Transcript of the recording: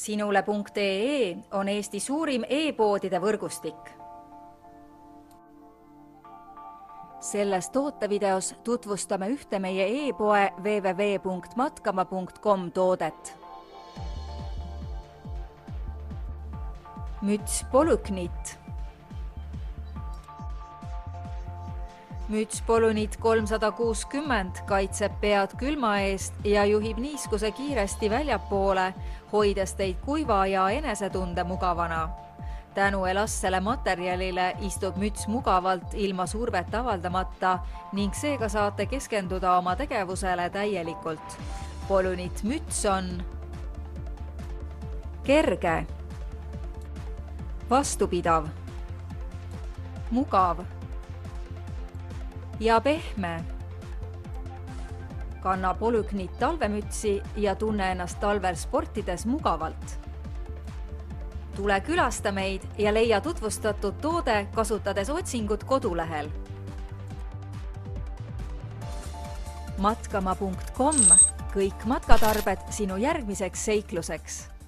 Sinule.ee on Eesti suurim e-poodide võrgustik. Selles tootevideos tutvustame ühte meie e-poe www.matkama.com toodet. Müts Polüknit. Müts Polünit 360 kaitseb pead külma eest ja juhib niiskuse kiiresti väljapoole, hoides teid kuiva ja enesetunde mugavana. Tänu elastsele materjalile istub müts mugavalt ilma survet avaldamata ning seega saate keskenduda oma tegevusele täielikult. Polünit müts on kerge, vastupidav, mugav ja pehme. Kanna Polüknit talvemütsi ja tunne ennast talvel sportides mugavalt. Tule külasta meid ja leia tutvustatud toode kasutades otsingut kodulehel. Matkama.com, kõik matkatarbed sinu järgmiseks seikluseks.